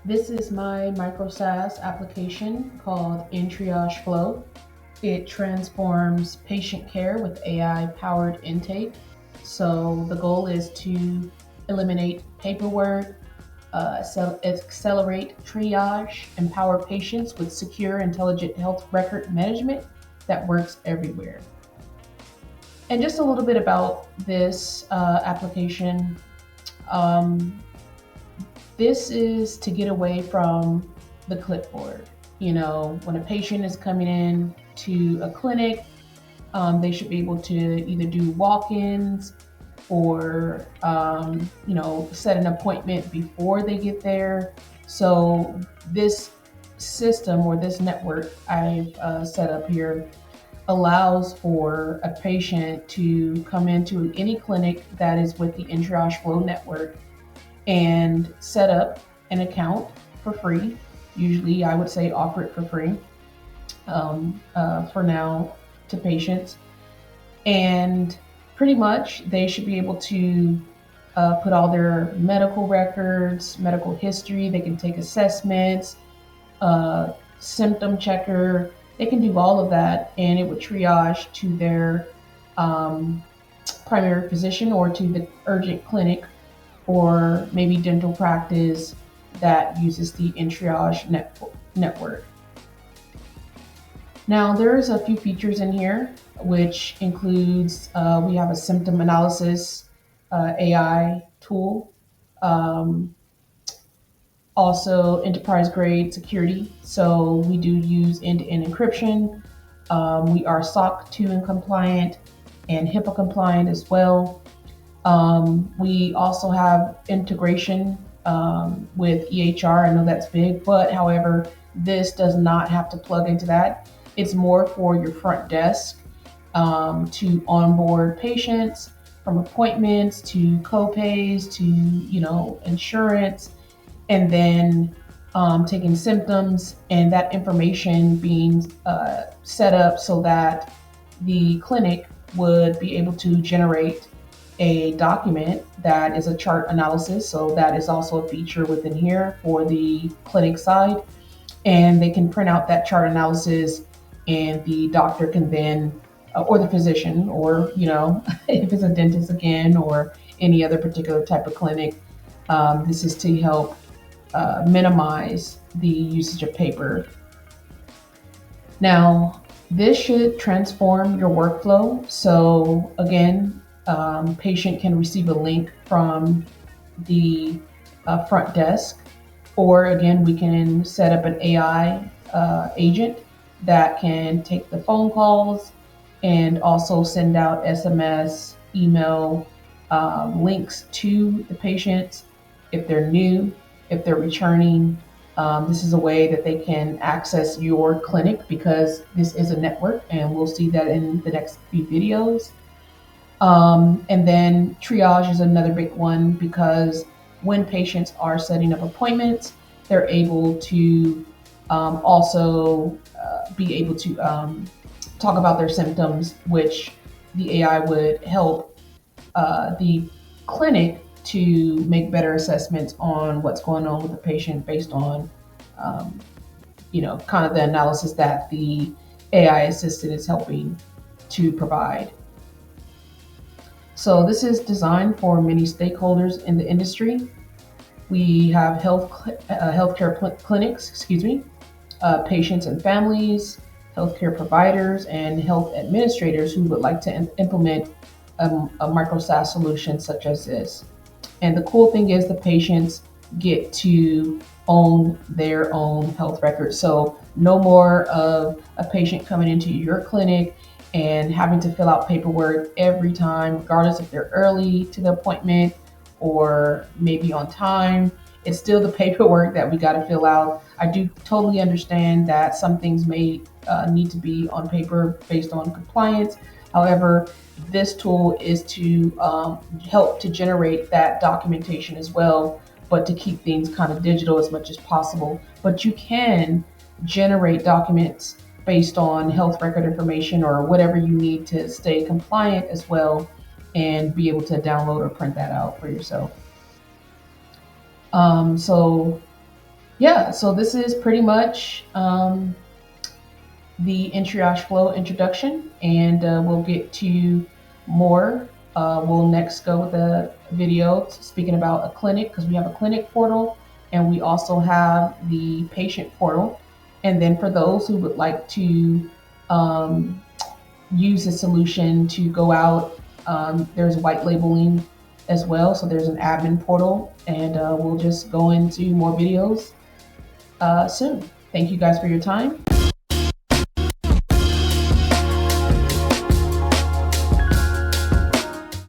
This is my micro SaaS application called Entriage Flow. It transforms patient care with AI powered intake. So the goal is to eliminate paperwork, accelerate triage, empower patients with secure, intelligent health record management that works everywhere. And just a little bit about this application. Um, This is to get away from the clipboard. When a patient is coming in to a clinic, they should be able to either do walk-ins or, set an appointment before they get there. So this system or this network I've set up here allows for a patient to come into any clinic that is with the Intriage Flow network and set up an account for free. Usually, I would say offer it for free for now to patients. And pretty much they should be able to put all their medical records, medical history. They can take assessments, symptom checker. They can do all of that, and it would triage to their um, primary physician or to the urgent clinic or maybe dental practice that uses the Intriage network. Now, there's a few features in here, which includes we have a symptom analysis AI tool, um, also enterprise grade security. So we do use end-to-end encryption. We are SOC 2 and compliant and HIPAA compliant as well. We also have integration with EHR. I know that's big, but however, this does not have to plug into that. It's more for your front desk to onboard patients from appointments to co-pays to insurance, and then taking symptoms and that information being set up so that the clinic would be able to generate a document that is a chart analysis. So that is also a feature within here for the clinic side. And they can print out that chart analysis, and the doctor can then, or the physician, or, if it's a dentist again, or any other particular type of clinic, this is to help minimize the usage of paper. Now, this should transform your workflow. So again, patient can receive a link from the front desk, or again, we can set up an AI agent that can take the phone calls and also send out SMS, email links to the patients if they're new, if they're returning. This is a way that they can access your clinic because this is a network, and we'll see that in the next few videos. And then triage is another big one because when patients are setting up appointments, they're able to also be able to talk about their symptoms, which the AI would help the clinic to make better assessments on what's going on with the patient based on, um, kind of the analysis that the AI assistant is helping to provide. So this is designed for many stakeholders in the industry. We have healthcare clinics, patients and families, healthcare providers, and health administrators who would like to implement a micro SaaS solution such as this. And the cool thing is the patients get to own their own health records. So no more of a patient coming into your clinic and having to fill out paperwork every time, regardless if they're early to the appointment or maybe on time. It's still the paperwork that we got to fill out. I do totally understand that some things may need to be on paper based on compliance. However, this tool is to help to generate that documentation as well, but to keep things kind of digital as much as possible. But you can generate documents based on health record information or whatever you need to stay compliant as well, and be able to download or print that out for yourself. So Yeah, so this is pretty much the Entriage Flow introduction, and we'll get to more. We'll next go with a video speaking about a clinic, because we have a clinic portal and we also have the patient portal. And then for those who would like to um, use the solution to go out, there's white labeling as well. So there's an admin portal, and we'll just go into more videos soon. Thank you guys for your time.